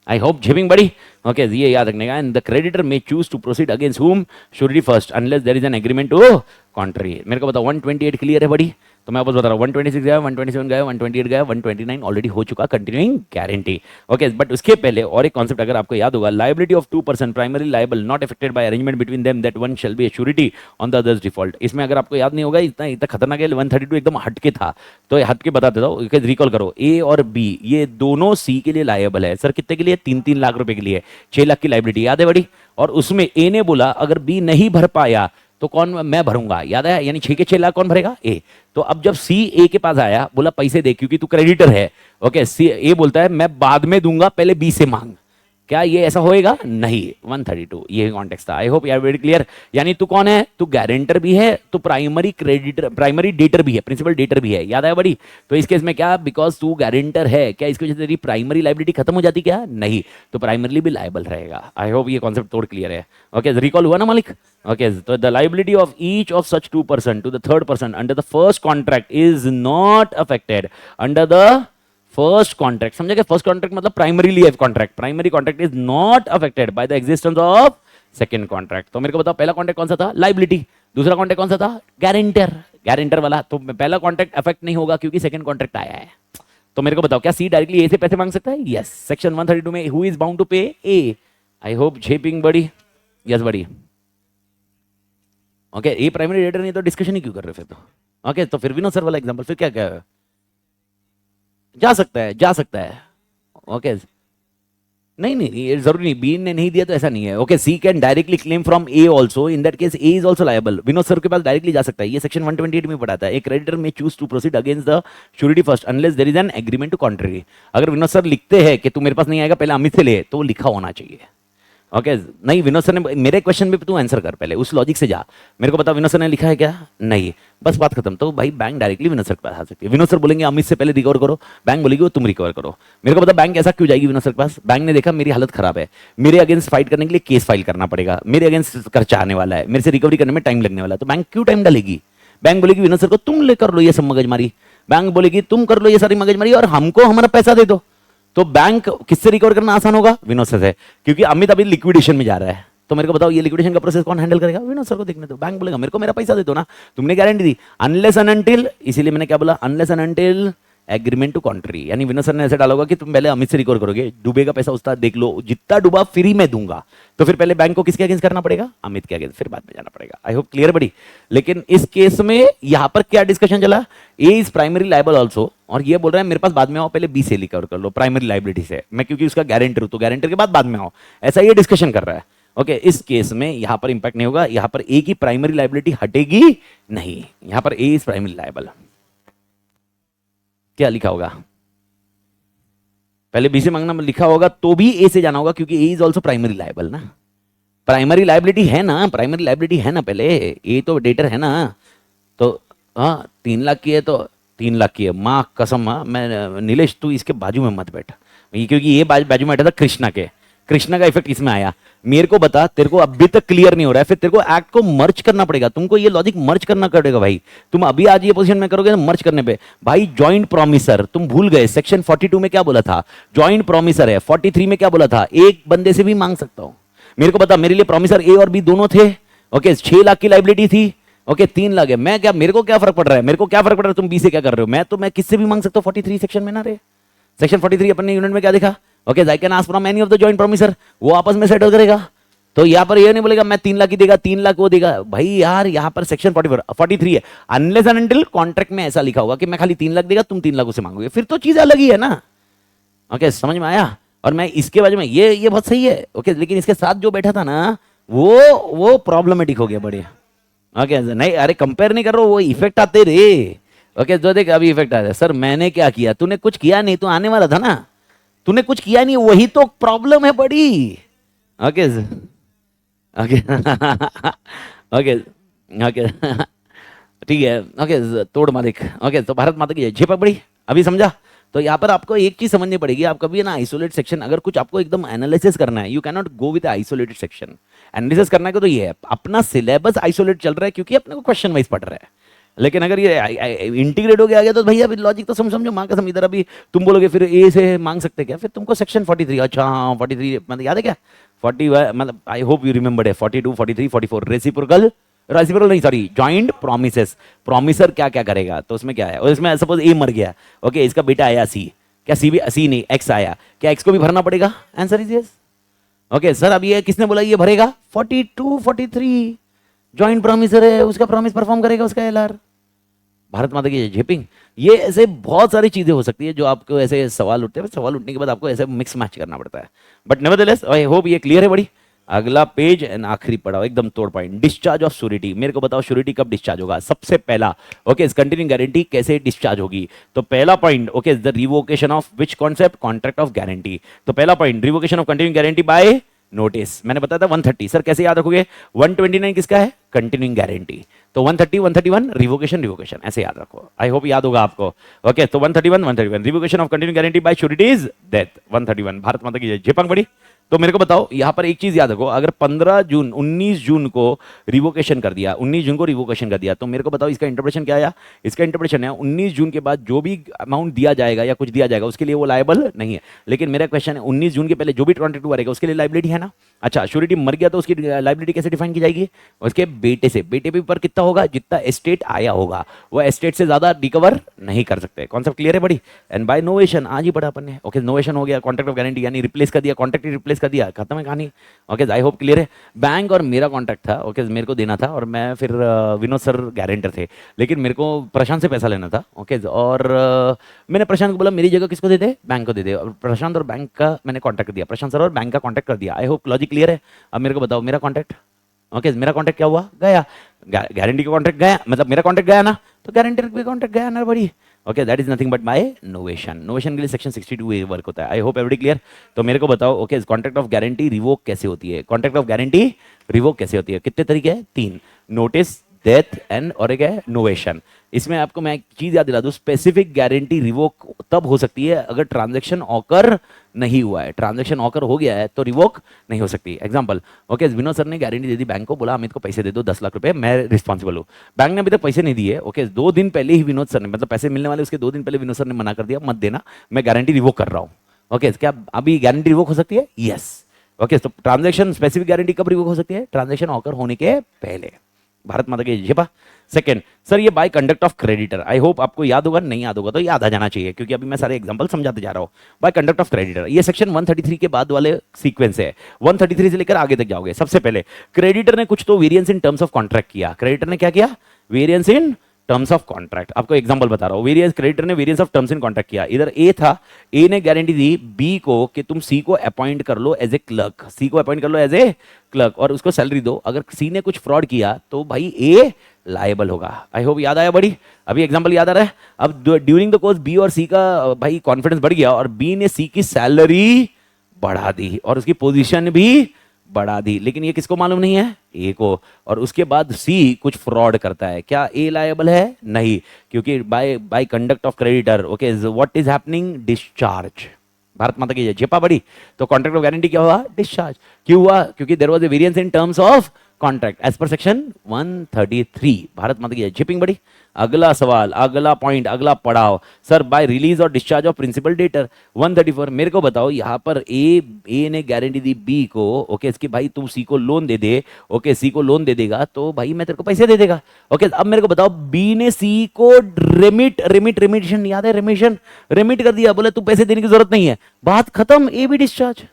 आई होप झेपिंग बड़ी. ओके, ये याद रखने का. And the creditor may choose to proceed against whom surety first unless there is an agreement to contrary. मेरे को बताओ 128 क्लियर है बड़ी? तो मैं आपको बता रहा हूँ 126 गया, 127 गया, 128 गया, 129 ऑलरेडी हो चुका कंटिन्यूइंग गारंटी. ओके, बट उसके पहले और एक कॉन्सेप्ट अगर आपको याद होगा, liability of 2% primary liable not affected bye arrangement between them that one shall be A surety on the others default. इसमें अगर आपको याद नहीं होगा, इतना खतरनाक है, 132 एकदम हटके था, तो हट के बता देता हूँ, रिकॉल करो. ए और बी ये दोनों सी के लिए लायबल है. सर कितने के लिए? 3-3 लाख रुपए के लिए, 6 लाख की लायबिलिटी, याद है बड़ी? और उसमें ए ने बोला अगर बी नहीं भर पाया तो कौन? मैं भरूंगा, याद है? यानी 6 के 6 लाख कौन भरेगा? ए. तो अब जब सी ए के पास आया, बोला पैसे दे क्योंकि तू क्रेडिटर है. ओके, सी ए बोलता है मैं बाद में दूंगा, पहले बी से मांग. क्या ये ऐसा होएगा? नहीं. 132 ये कॉन्टेक्स्ट था. I hope you are very clear. यानी तू कौन है? तू गारंटर भी है, तू प्राइमरी क्रेडिटर, प्राइमरी डेटर भी है, प्रिंसिपल डेटर भी है. याद है बड़ी? तो इस केस में क्या, बिकॉज तू गारंटर है, क्या इसकी वजह से तेरी प्राइमरी लायबिलिटी खत्म हो जाती? क्या नहीं, तो प्राइमरली भी लायबल रहेगा. आई होप ये कॉन्सेप्ट तोड़ क्लियर है. ओके, रिकॉल हुआ ना मालिक? ओके, तो the liability of each of such 2% to the third person under the first contract is not affected under the first contract. समझा क्या? फर्स्ट कॉन्ट्रैक्ट मतलब primary contract. Primary contract is not affected by the existence of second contract. तो मेरे को बताओ पहला contract कौन सा था? लायबिलिटी. दूसरा कॉन्ट्रैक्ट कौन सा था? गारंटर वाला. तो पहला कॉन्ट्रैक्ट अफेक्ट नहीं होगा क्योंकि सेकंड कॉन्ट्रैक्ट आया है. तो मेरे को बताओ क्या सी डायरेक्टली ए से पैसे मांग सकता है? यस. सेक्शन 132 में हु इज बाउंड टू पे? ए. आई होप झेपिंग बड़ी. यस बड़ी. ओके, ए प्राइमरी डेटर नहीं तो डिस्कशन ही क्यों कर रहे फिर? तो ओके, तो फिर विनोद सर वाला एग्जांपल फिर क्या क्या जा सकता है. ओके, नहीं ये जरूरी नहीं, बी ने नहीं दिया तो ऐसा नहीं है. Okay, she can directly claim from A also, in that case A is also liable. Vinod sir के पास डायरेक्टली जा सकता है. ये सेक्शन 128 में पढ़ाता है. A creditor may choose to proceed against the surety first unless there is an agreement to contrary. अगर विनोद सर लिखते हैं कि तू मेरे पास नहीं आएगा, पहले अमित से ले, तो लिखा होना चाहिए. ओके नहीं, विनोद सर ने मेरे क्वेश्चन पे तू आंसर कर, पहले उस लॉजिक से जा। मेरे को बता विनोद सर ने लिखा है क्या? नहीं, बस बात खत्म। तो भाई बैंक डायरेक्टली विनोद सर के पास आ सकती है। विनोद सर बोलेंगे अमित से पहले रिकवर करो, बैंक बोलेगी वो तुम रिकवर करो। मेरे को बता बैंक ऐसा क्यों जाएगी विनोद सर के पास? बैंक ने देखा मेरी हालत खराब है, मेरे अगेंस्ट फाइट करने के लिए केस फाइल करना पड़ेगा, मेरे अगेंस्ट खर्चा आने वाला है, मेरे से रिकवरी करने में टाइम लगने वाला है, तो बैंक क्यों टाइम डालेगी? बैंक बोलेगी विनोद सर को तुम लेकर लो ये सब मगजमारी, बैंक बोलेगी तुम कर लो ये सारी मगजमारी और हमको हमारा पैसा दे दो। तो बैंक किससे रिकवर करना आसान होगा? विनोद सर से, क्योंकि अमित अभी लिक्विडेशन में जा रहा है। तो मेरे को बताओ ये लिक्विडेशन का प्रोसेस कौन हैंडल करेगा? विनोद सर को देखने दो। बैंक बोलेगा मेरे को मेरा पैसा दे दो ना, तुमने गारंटी दी, अनलेस एंड अनटिल, इसीलिए मैंने क्या बोला, unless and until agreement to contrary. यानी विनोद सर ने ऐसे डाला होगा कि तुम पहले अमित से रिकवर करोगे, डूबेगा पैसा उसका देख लो, जितना डूबा फ्री में दूंगा। तो फिर पहले बैंक को किसके अगेंस्ट करना पड़ेगा? अमित के अगेंस्ट, फिर बाद में जाना पड़ेगा। आई होप क्लियर बड़ी। लेकिन इस केस में यहां पर क्या डिस्कशन चला? ए इज प्राइमरी लाइबल ऑल्सो, और ये बोल रहे हैं मेरे पास बाद में आओ, पहले बी से रिकवर कर लो प्राइमरी लाइबिलिटी से, मैं क्योंकि उसका गारंटर हूं, तो गारंटर के बाद में आओ, ऐसा ये डिस्कशन कर रहा है। ओके इस केस में यहां पर इंपैक्ट नहीं होगा, यहां पर ए की प्राइमरी लाइबिलिटी हटेगी नहीं, यहां पर ए इज प्राइमरी लाइबल। क्या लिखा होगा? पहले बी से मांगना लिखा होगा तो भी ए से जाना होगा, क्योंकि ए इज ऑल्सो प्राइमरी लाइबल ना, प्राइमरी लाइबिलिटी है ना, प्राइमरी लाइबिलिटी है ना, पहले ए तो डेटर है ना। तो हाँ 3 लाख की है तो 3 लाख की है, माँ कसम। हाँ मैं नीलेश तू इसके बाजू में मत बैठ, क्योंकि ये बाजू में बैठा था कृष्णा के, कृष्णा का इफेक्ट इसमें आया। मेरे को बता, तेरे को अभी तक क्लियर नहीं हो रहा है, फिर तेरे को एक्ट को मर्ज करना पड़ेगा, तुमको ये लॉजिक मर्ज करना पड़ेगा भाई। तुम अभी आज ये पोजीशन में करोगे ना मर्ज करने पे, भाई जॉइंट प्रॉमिसर तुम भूल गए, सेक्शन 42 में क्या बोला था? जॉइंट प्रॉमिसर है। 43 में क्या बोला था? एक बंदे से भी मांग सकता हूं। मेरे को बता, मेरे लिए प्रॉमिसर ए और बी दोनों थे। ओके 6 लाख की लाइबिलिटी थी, ओके 3 लाख है। मैं क्या, मेरे को क्या फर्क पड़ रहा है? मेरे को क्या फर्क पड़ रहा है तुम बी से क्या कर रहे हो? मैं किससे भी मांग सकता हूँ 43 सेक्शन में ना रे। सेक्शन 43 अपने यूनिट में क्या देखा? Okay I can ask from any of the joint promiser, वो आपस में सेटल करेगा। तो यहां पर ये नहीं बोलेगा मैं 3 लाख ही देगा, 3 लाख वो देगा। भाई यार यहां पर सेक्शन 43 है, अनलेस एंड अनटिल कॉन्ट्रैक्ट में ऐसा लिखा होगा कि मैं खाली 3 लाख देगा, तुम 3 लाख उसे मांगोगे, फिर तो चीज अलग ही है ना। ओके समझ में आया? और मैं इसके बाजू में ये बहुत सही है। ओके लेकिन इसके साथ जो बैठा था ना वो प्रॉब्लमेटिक हो गया बढ़िया। ओके नहीं अरे कंपेयर नहीं कर रहा हूं, वो इफेक्ट आते रे। ओके जो देख अभी इफेक्ट आ रहा है। सर मैंने क्या किया? तूने कुछ किया नहीं, तू आने वाला था ना, तूने कुछ किया नहीं, वही तो प्रॉब्लम है बड़ी। ओके ओके ओके ओके ठीक है। ओके तोड़ मालिक। ओके तो भारत माता की जय। झेपक बड़ी अभी समझा? तो यहाँ पर आपको एक चीज समझनी पड़ेगी, आप कभी ना आइसोलेट सेक्शन, अगर कुछ आपको एकदम एनालिसिस करना है, you can not go with isolated section. Analysis करना है तो ये है, अपना सिलेबस आइसोलेट चल रहा है क्योंकि अपने को क्वेश्चन वाइज पढ़ रहा है। लेकिन अगर ये इंटीग्रेट हो गया तो भैया लॉजिक तो समझो माँ कसम। इधर अभी तुम बोलोगे फिर ए से मांग सकते क्या? फिर तुमको सेक्शन 43, अच्छा हाँ 43 मतलब याद है क्या? 40 मतलब आई होप यू रिमेंबर्ड है, 42 43 44 रेसिप्रोकल नहीं सॉरी जॉइंट प्रोमिसेस। प्रोमिसर क्या क्या करेगा? तो उसमें क्या है, और इसमें सपोज ए मर गया, ओके इसका बेटा आया सी, क्या सी नहीं एक्स आया, क्या एक्स को भी भरना पड़ेगा? Answer is yes. Okay sir अब ये किसने बोला ये भरेगा? 42 43 जॉइंट प्रोमिसर है, उसका प्रॉमिस परफॉर्म करेगा उसका एलआर। भारत माता की झेपिंग। ये ऐसे बहुत सारी चीजें हो सकती है जो आपको ऐसे सवाल उठते हैं, सवाल उठने के बाद आपको ऐसे मिक्स मैच करना पड़ता है। बट नेवरदलेस आई होप ये क्लियर है बड़ी। अगला पेज एंड आखिरी पढ़ाओ एकदम तोड़ पॉइंट, डिस्चार्ज ऑफ श्योरिटी। मेरे को बताओ श्योरिटी कब डिस्चार्ज होगा? सबसे पहला ओके कंटिन्यूइंग गारंटी कैसे डिस्चार्ज होगी? तो पहला point okay the revocation of which concept? Contract of guarantee. तो पहला point revocation of continuing guarantee bye notice. मैंने बताया था 130। सर कैसे याद रखोगे? 129 किसका है? Continuing guarantee. तो 130 131 रिवोकेशन ऐसे याद रखो। आई होप याद होगा आपको। ओके तो 131 revocation of continuing guarantee bye sureties death 131। Bharat माता की जय। झेपंग बड़ी। तो मेरे को बताओ यहां पर एक चीज याद रखो, अगर 19 जून को रिवोकेशन कर दिया, 19 जून को रिवोकेशन कर दिया, तो मेरे को बताओ इसका इंटरप्रिटेशन क्या आया? इसका इंटरप्रिटेशन है 19 जून के बाद जो भी अमाउंट दिया जाएगा या कुछ दिया जाएगा उसके लिए वो लायबल नहीं है। लेकिन मेरा क्वेश्चन है 19 जून के पहले जो भी कॉन्ट्रैक्ट रहेगा उसके लिए लाइबिलिटी है ना। अच्छा श्योरिटी मर गया तो उसकी लाइबिलिटी कैसे डिफाइन की जाएगी? उसके बेटे से। बेटे पे पर कितना होगा? जितना एस्टेट आया होगा, वो एस्टेट से ज्यादा रिकवर नहीं कर सकते। कॉन्सेप्ट क्लियर है बड़ी? एंड बाय नोवेशन आज ही पढ़ा अपन ने। ओके नोवेशन हो गया, कॉन्ट्रैक्ट ऑफ गारंटी यानी रिप्लेस कर दिया, कॉन्ट्रैक्ट रिप्लेस कर दिया, खत्म है कहानी। ओके आई होप क्लियर है। बैंक और मेरा कॉन्ट्रैक्ट था, ओके मेरे को देना था और मैं फिर विनोद सर गारंटर थे, लेकिन मेरे को प्रशांत से पैसा लेना था। ओके और मैंने प्रशांत को बोला मेरी जगह किसको दे दे? बैंक को दे दे। और प्रशांत और बैंक का मैंने कॉन्टैक्ट दिया, प्रशांत सर और बैंक का कॉन्टैक्ट कर दिया। आई होप लॉजिक क्लियर है। अब मेरे को बताओ मेरा कॉन्टैक्ट, ओके मेरा कॉन्टैक्ट क्या हुआ? गया। गारंटी का कॉन्ट्रैक्ट गया, मतलब मेरा कॉन्ट्रैक्ट गया ना, तो गारंटर का कॉन्ट्रैक्ट गया ना बड़ी। Okay, that is nothing but my novation. Novation के लिए सेक्शन 62A वर्क होता है। I hope every clear. तो मेरे को बताओ, okay, contract of guarantee revoke कैसे होती है? कॉन्ट्रैक्ट ऑफ गारंटी रिवोक कैसे होती है? कितने तरीके हैं? 3, नोटिस, डेथ एंड और एक है नोवेशन। इसमें आपको मैं एक चीज याद दिला दूं, स्पेसिफिक गारंटी रिवोक तब हो सकती है अगर ट्रांजैक्शन ऑकर नहीं हुआ है। ट्रांजैक्शन ऑकर हो गया है तो रिवोक नहीं हो सकती। एग्जांपल, ओके, विनोद सर ने गारंटी दे दी बैंक को, बोला अमित को पैसे दे दो 10 लाख रुपए, मैं रिस्पॉन्सिबल हूँ। बैंक ने अभी तक पैसे नहीं दिए। ओके, 2 दिन पहले ही विनोद सर ने, मतलब पैसे मिलने वाले उसके 2 दिन पहले विनोद सर ने मना कर दिया, मत देना, मैं गारंटी रिवोक कर रहा हूँ। ओके, क्या अभी गारंटी रिवोक हो सकती है? यस। ओके, तो ट्रांजैक्शन स्पेसिफिक गारंटी कब रिवोक हो सकती है? ट्रांजैक्शन ऑकर होने के पहले। भारत माता की जय। सेकंड, सर ये by conduct of creditor, I hope आपको याद होगा, नहीं याद होगा तो याद आ जाना चाहिए क्योंकि अभी मैं सारे एग्जांपल समझाते जा रहा हूं। बाय कंडक्ट ऑफ क्रेडिटर, ये सेक्शन 133 के बाद वाले सीक्वेंस है। 133 से लेकर आगे तक जाओगे। सबसे पहले क्रेडिटर ने कुछ तो variance in terms of contract किया। क्रेडिटर ने क्या किया? Variance in terms of contract. आपको एग्जांपल बता रहा हूं, वेरिएंस, क्रेडिटर ने variance of terms in contract किया। इधर ए था, ए ने गारंटी दी बी को कि तुम सी को अपॉइंट कर लो एज ए क्लर्क, सी को अपॉइंट कर लो एज ए क्लर्क और उसको सैलरी दो। अगर सी ने कुछ फ्रॉड किया तो भाई ए लायबल होगा। आई होप याद आया बड़ी, अभी एग्जांपल याद आ रहा है। अब ड्यूरिंग द कोर्स बी और सी का भाई कॉन्फिडेंस बढ़ गया और बी ने सी की सैलरी बढ़ा दी और उसकी पोजीशन भी बढ़ा दी, लेकिन ये किसको मालूम नहीं है? ए को। और उसके बाद सी कुछ फ्रॉड करता है, क्या ए लायबल है? नहीं, क्योंकि by conduct of creditor, okay, what is happening? Discharge. Bharat माता की जय। जेपा बड़ी, तो कॉन्ट्रैक्ट ऑफ गारंटी क्या हुआ? डिस्चार्ज। क्यों हुआ? क्योंकि there was a variance in terms of contract as per section 133। Bharat माता की जय। जिपिंग बड़ी। अगला सवाल, अगला पॉइंट, अगला पड़ाव, सर बाय रिलीज और डिस्चार्ज ऑफ प्रिंसिपल डेटर 134। मेरे को बताओ, यहां पर ए ने गारंटी दी बी को, ओके, इसकी भाई तुम सी को लोन दे दे, ओके, सी को लोन दे देगा तो भाई मैं तेरे को पैसे दे देगा। ओके, अब मेरे को बताओ, बी ने सी को रेमिशन याद है? रेमिट कर दिया, बोले तू पैसे देने की जरूरत नहीं है, बात खत्म, ए भी डिस्चार्ज।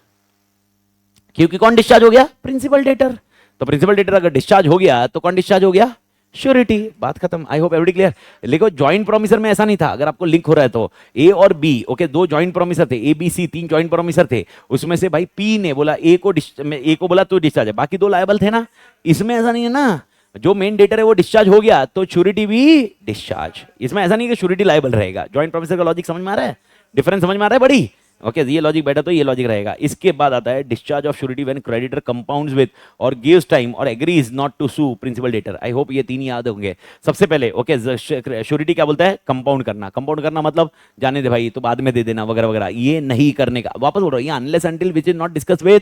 क्योंकि कौन डिस्चार्ज हो गया? Principal debtor. तो प्रिंसिपल डेटर अगर डिस्चार्ज हो गया तो कौन डिस्चार्ज हो गया? श्योरिटी। बात खत्म। I hope every clear. लेकिन ज्वाइंट प्रोमिसर में ऐसा नहीं था। अगर आपको लिंक हो रहा है तो ए और बी, ओके, 2 ज्वाइंट प्रोमिसर थे, A B C 3 joint promisor थे। उसमें से भाई पी ने बोला ए को बोला तू डिस्चार्ज है, बाकी 2 लायबल थे ना। इसमें ऐसा नहीं है ना, जो मेन डेटर है वो डिस्चार्ज हो गया तो श्योरिटी भी डिस्चार्ज। इसमें ऐसा नहीं कि श्योरिटी लायबल रहेगा। ज्वाइंट प्रोमिसर का लॉजिक समझ में आ रहा है? डिफरेंस समझ में आ रहा है बड़ी? ओके, ये लॉजिक बैठा तो ये लॉजिक रहेगा। इसके बाद आता है discharge of surety when creditor compounds with or gives time or agrees not to sue principal debtor. I hope ये 3 याद होंगे। सबसे पहले ओके, श्योरिटी क्या बोलता है? कंपाउंड करना। कंपाउंड करना मतलब जाने दे भाई, तो बाद में दे देना वगैरह वगैरह, ये नहीं करने का। वापस बोल रहा हूं, ये unless until which is not discuss with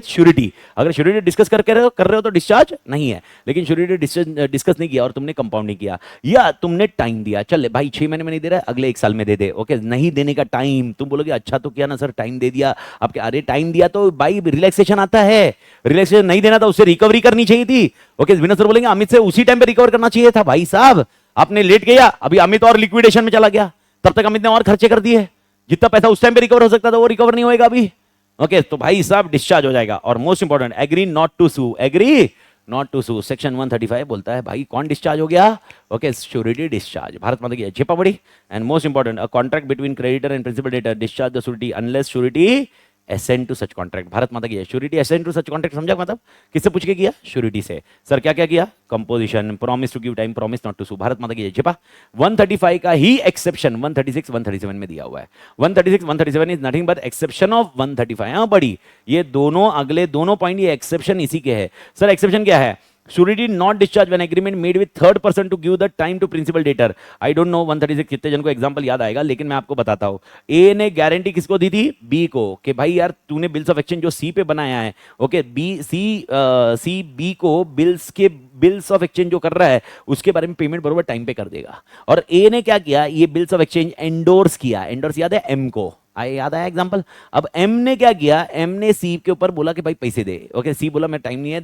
surety. अगर श्योरिटी डिस्कस कर रहे हो तो डिस्चार्ज नहीं है, लेकिन श्योरिटी डिस्कस नहीं किया और तुमने कंपाउंड नहीं किया या तुमने टाइम दिया, चल भाई 6 महीने में नहीं दे रहा है, अगले 1 साल में दे दे। ओके, नहीं देने का टाइम, तुम बोलोगे अच्छा तो किया ना सर, टाइम दे दिया। अब क्या? अरे टाइम दिया तो भाई रिलैक्सेशन आता है, रिलैक्सेशन नहीं देना था, उससे रिकवरी करनी चाहिए थी। ओके, विनोद सर बोलेंगे अमित से उसी टाइम पे रिकवर करना चाहिए था। भाई साहब आपने लेट किया, अभी अमित और लिक्विडेशन में चला गया, तब तक अमित ने और खर्चे कर दिए। जितना पैसा उस टाइम पे रिकवर हो सकता था वो रिकवर नहीं होएगा अभी। ओके, तो भाई साहब डिस्चार्ज हो जाएगा। और most important, agree not to sue, agree not to sue. Section 135 बोलता है भाई कौन डिस्चार्ज हो गया? Okay, surety discharge. भारत माता की छिपा बड़ी। And most important, a contract between creditor and principal debtor discharge the surety unless surety assent to such contract. Bharat माता की surety assent to such contract समझा? मतलब किससे पूछ के किया? श्योरिटी से। सर क्या क्या किया? Composition, promise to give time, promise not to sue. Bharat माता की छिपा। 135 का ही एक्सेप्शन 136 137 में दिया हुआ है। 136 137 is nothing but exception of 135। हाँ बड़ी, ये दोनों अगले दोनों पॉइंट ये एक्सेप्शन इसी के है। सर एक्सेप्शन क्या है? Surety not discharge when agreement made with third person to give the time to principal debtor. I don't know 136 कितने जन को एग्जांपल याद आएगा, लेकिन मैं आपको बताता हूँ। ए ने गारंटी किसको दी थी? बी को, कि भाई यार तूने बिल्स ऑफ एक्सचेंज जो सी पे बनाया है, ओके, सी बी को बिल्स ऑफ एक्सचेंज जो कर रहा है उसके बारे में पेमेंट बरोबर टाइम पे कर देगा। और ए ने क्या किया? ये बिल्स ऑफ एक्सचेंज एंडोर्स किया। एंडोर्स याद है? एम को याद आया एग्जांपल। अब एम ने क्या किया? एम ने सी के ऊपर बोला कि भाई पैसे दे। ओके, सी बोला मैं टाइम नहीं है,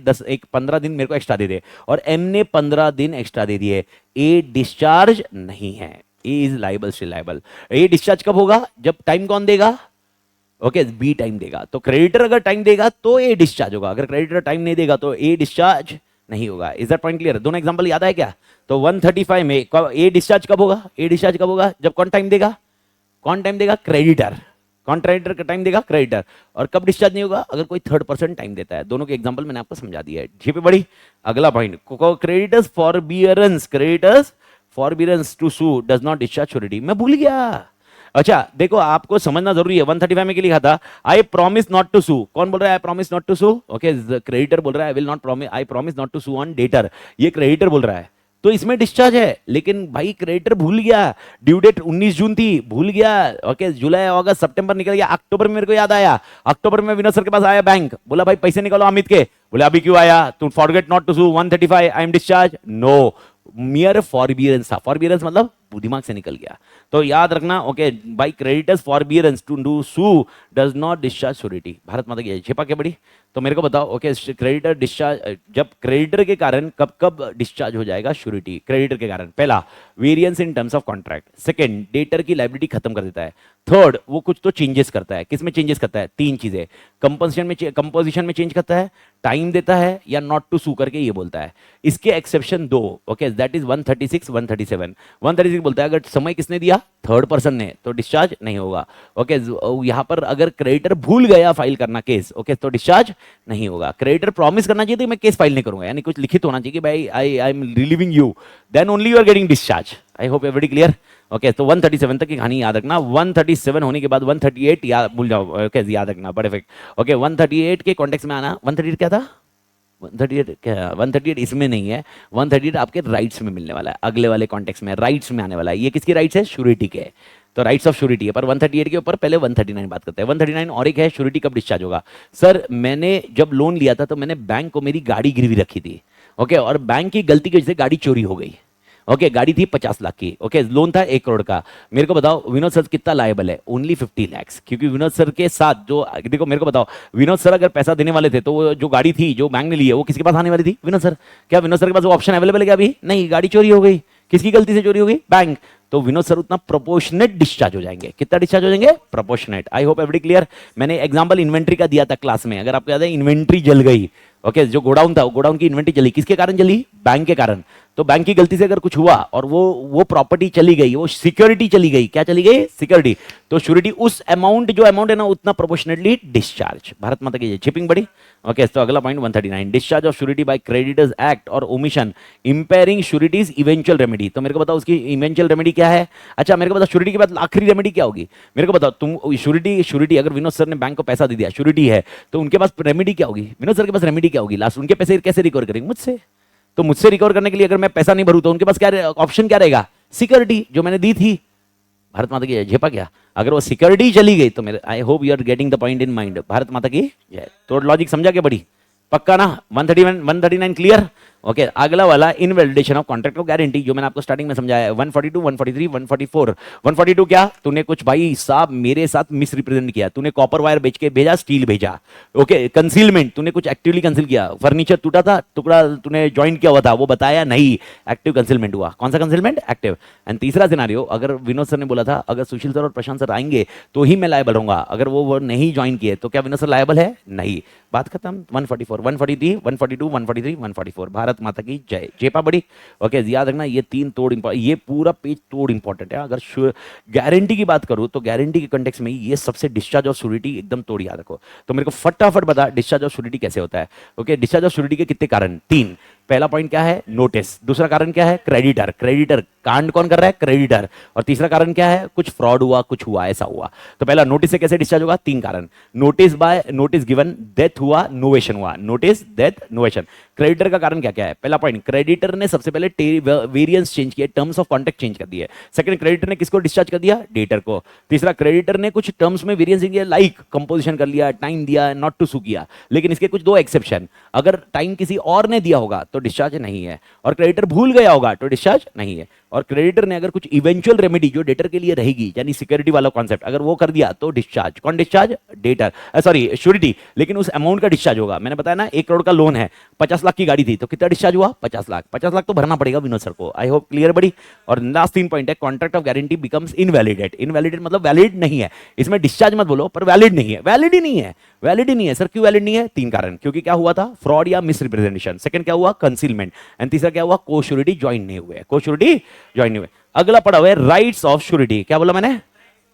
15 दिन मेरे को एक्स्ट्रा दे दे, और एम ने 15 दिन एक्स्ट्रा दे दिए। ए डिस्चार्ज नहीं है, A is liable, still liable. A discharge कब होगा? जब टाइम कौन देगा? ओके, बी टाइम देगा। तो क्रेडिटर अगर टाइम देगा तो ए डिस्चार्ज होगा, अगर क्रेडिटर टाइम नहीं देगा तो ए डिस्चार्ज नहीं होगा। Is that point clear? दोनों एग्जांपल याद है क्या? तो 135 में ए डिस्चार्ज कब होगा? ए डिस्चार्ज कब होगा? जब कौन टाइम देगा? कौन टाइम देगा? क्रेडिटर। कौन क्रेडिटर का टाइम देगा? क्रेडिटर। और कब डिस्चार्ज नहीं होगा? अगर कोई थर्ड पर्सन टाइम देता है। दोनों के एग्जांपल मैंने आपको समझा दिया है। जी पे बड़ी। अगला point, creditors forbearance, creditors forbearance to sue does not discharge surety. मैं भूल गया। अच्छा देखो, आपको समझना जरूरी है। 135 में क्या लिखा था? I promise not to sue. कौन बोल रहा है I promise not to sue? Okay, creditor बोल रहा है I will not promise, I promise not to sue on debtor. ये क्रेडिटर बोल रहा है, तो इसमें डिस्चार्ज है। लेकिन भाई क्रेडिटर भूल गया, ड्यू डेट 19 जून थी, भूल गया। ओके, जुलाई अगस्त सितंबर निकल गया, अक्टूबर में मेरे को याद आया। अक्टूबर में विनोद सर के पास आया बैंक, बोला भाई पैसे निकालो अमित के। बोले अभी क्यों आया? तुम forget not to sue 135, I am discharge. No, mere forbearance था। फॉरबियरेंस मतलब दिमाग से निकल गया। तो याद रखना, okay, by creditors forbearance to do sue does not discharge surety. Bharat माता की छिपा के बड़ी। तो मेरे को बताओ, ओके, क्रेडिटर डिस्चार्ज, जब क्रेडिटर के कारण कब कब डिस्चार्ज हो जाएगा श्योरिटी? क्रेडिटर के कारण पहला variance in terms of contract, second debtor की लायबिलिटी खत्म कर देता है, थर्ड वो कुछ तो चेंजेस करता है। किसमें चेंजेस करता है? तीन चीजें, कंपोजिशन में चेंज करता है, टाइम देता है, या नॉट टू सू करके ये बोलता है। इसके एक्सेप्शन दो, ओके, दैट इज 136 137। 136 बोलता है अगर समय किसने दिया? थर्ड पर्सन ने, तो डिस्चार्ज नहीं होगा। ओके, यहां पर अगर क्रेडिटर भूल गया फाइल करना केस, ओके, तो डिस्चार्ज नहीं होगा। क्रेडिटर प्रॉमिस करना चाहिए कि मैं केस फाइल नहीं करूंगा, यानी कुछ लिखित होना चाहिए कि भाई I am relieving you, then only you are getting discharge. I hope everybody clear. Okay, तो 137 तक की कहानी याद रखना। 137 होने के बाद 138 याद भूल जाओ, ओके, याद रखना, बड़े इफेक्ट। ओके, 138 के कॉन्टेक्स्ट में आना। 138 क्या था? 138 क्या? 138 इसमें नहीं है, 138 आपके राइट्स में मिलने वाला है, अगले वाले कॉन्टेक्स्ट में राइट्स में आने वाला है। ये किसकी राइट्स है? श्योरिटी के, तो राइट्स ऑफ श्योरिटी है। पर 138 के ऊपर पहले 139 बात करते हैं। 139 और एक है, श्योरिटी कब डिस्चार्ज होगा? सर मैंने जब लोन लिया था तो मैंने बैंक को मेरी गाड़ी गिरवी रखी थी, ओके, और बैंक की गलती की वजह से गाड़ी चोरी हो गई। ओके, गाड़ी थी 50 लाख की, ओके, लोन था 1 करोड़ का। मेरे को बताओ विनोद सर कितना लायबल है? ओनली 50 लाख, क्योंकि विनोद सर के साथ जो, देखो मेरे को बताओ, विनोद सर अगर पैसा देने वाले थे तो वो जो गाड़ी थी जो बैंक ने ली है वो किसके पास आने वाली थी? विनोद सर। क्या विनोद सर के पास वो ऑप्शन अवेलेबल है क्या अभी? नहीं, गाड़ी चोरी हो गई। किसकी गलती से चोरी हो गई? बैंक। तो विनोद सर उतना प्रोपोर्शनेट डिस्चार्ज हो जाएंगे। कितना डिस्चार्ज हो जाएंगे? प्रोपोर्शनेट। आई होप एवरीबॉडी क्लियर। मैंने एग्जांपल इन्वेंट्री का दिया था क्लास में, अगर आपको याद है, इन्वेंट्री जल गई, ओके, जो गोडाउन था, गोडाउन की इन्वेंट्री जली, किसके कारण जली? बैंक के कारण। तो बैंक की गलती से अगर कुछ हुआ और वो प्रॉपर्टी चली गई, वो सिक्योरिटी चली गई, क्या चली गई? सिक्योरिटी। तो श्योरिटी उस अमाउंट, जो अमाउंट है ना, उतना प्रोपोर्शनेटली डिस्चार्ज। भारत माता की चिपिंग बड़ी। ओके, तो अगला point 139, discharge of surety by creditors act और omission impairing sureties eventual remedy. तो मेरे को बताओ उसकी इवेंचुअल रेमेडी क्या है? अच्छा मेरे को बताओ श्योरिटी के बाद आखिरी रेमेडी क्या होगी? मेरे को बताओ तुम, श्योरिटी अगर विनोद सर ने बैंक को पैसा दे दिया, श्योरिटी है, तो उनके पास रेमेडी क्या होगी? विनोद सर के पास रेमेडी क्या होगी? लास्ट उनके पैसे कैसे रिकवर करेंगे? मुझसे। तो मुझसे रिकवर करने के लिए अगर मैं पैसा नहीं भरूं तो उनके पास क्या ऑप्शन क्या रहेगा? सिक्योरिटी, जो मैंने दी थी। भारत माता की जय। झेपा क्या? अगर वो सिक्योरिटी चली गई तो मेरे, I hope you are getting the point in mind. Bharat माता की जय। तो लॉजिक समझा क्या बड़ी? पक्का ना? 131 139 क्लियर। ओके, अगला वाला invalidation of contract of guarantee, जो मैंने आपको स्टार्टिंग में समझाया है। 142 143 144। 142 क्या? तूने कुछ भाई साहब मेरे साथ मिस रिप्रेजेंट किया, तूने कॉपर वायर बेच के भेजा, स्टील भेजा। ओके, कंसीलमेंट, तूने कुछ एक्टिवली कंसील किया, फर्नीचर टूटा था, टुकड़ा तूने ज्वाइंट किया हुआ था, वो बताया नहीं, एक्टिव कंसीलमेंट हुआ। कौन सा कंसीलमेंट? एक्टिव। एंड तीसरा सिनारियो, अगर विनोद सर ने बोला था अगर सुशील सर और प्रशांत सर आएंगे तो ही मैं लायबल रहूंगा, अगर वो नहीं ज्वाइन किए तो क्या विनोद सर लायबल है? नहीं। बात खत्म। 144 143 142 143 144। भारत माता की जय। जेपा बड़ी। ओके, याद रखना ये तीन तोड़, ये पूरा पेज तोड़ इंपॉर्टेंट है। अगर गारंटी की बात करूं तो गारंटी के कंटेक्स्ट में ये सबसे डिस्चार्ज ऑफ श्योरिटी एकदम तोड़ याद रखो। तो मेरे को फटाफट बता डिस्चार्ज ऑफ श्योरिटी कैसे होता है? ओके, डिस्चार्ज ऑफ श्योरिटी के कितने कारण? 3। पहला पॉइंट क्या है? नोटिस। दूसरा कारण क्या है? क्रेडिटर। क्रेडिटर कांड कौन कर रहा है? क्रेडिटर। और तीसरा कारण क्या है? कुछ फ्रॉड हुआ, कुछ हुआ, ऐसा हुआ। तो पहला नोटिस से कैसे डिस्चार्ज होगा? 3 कारण। Notice bye notice given, death हुआ, नोवेशन हुआ। Notice, death, novation. क्रेडिटर का कारण क्या क्या है? पहला पॉइंट, क्रेडिटर ने सबसे पहले वेरिएंस चेंज किया, टर्म्स ऑफ कॉन्ट्रैक्ट चेंज कर दिए। सेकंड, क्रेडिटर ने किसको डिस्चार्ज कर दिया? डेटर को। तीसरा, क्रेडिटर ने कुछ टर्म्स में वेरिएंस किया, लाइक कंपोजिशन कर लिया, टाइम दिया, नॉट टू सू किया। लेकिन इसके कुछ 2 एक्सेप्शन, अगर टाइम किसी और ने दिया होगा तो डिस्चार्ज नहीं है, और क्रेडिटर भूल गया होगा तो डिस्चार्ज नहीं है। और क्रेडिटर ने अगर कुछ इवेंचुअल रेमेडी जो डेटर के लिए रहेगी, यानी सिक्योरिटी वाला कॉन्सेप्ट, अगर वो कर दिया तो डिस्चार्ज। कौन डिस्चार्ज? Debtor, sorry surety. लेकिन उस अमाउंट का डिस्चार्ज होगा। मैंने बताया ना 1 करोड़ का लोन है, 50 लाख की गाड़ी थी, तो कितना डिस्चार्ज हुआ? 50 लाख। 50 लाख तो भरना पड़ेगा विनोद सर को। आई होप क्लियर बड़ी। और लास्ट 3 पॉइंट है, contract of guarantee becomes invalidate. Invalidate मतलब वैलिड नहीं है, इसमें डिस्चार्ज मत बोलो, पर वैलिड नहीं है। वैलिड ही नहीं है, वैलिड ही नहीं है। सर क्यों वैलिड नहीं है? 3 कारण, क्योंकि क्या हुआ था? फ्रॉड या मिसरिप्रेजेंटेशन। सेकंड क्या हुआ? कंसीलमेंट। एंड तीसरा क्या हुआ? को श्योरिटी ज्वाइन नहीं हुए, को श्योरिटी ज्वाइन नहीं हुए। अगला पड़ा हुआ है राइट्स ऑफ श्योरिटी। क्या बोला मैंने?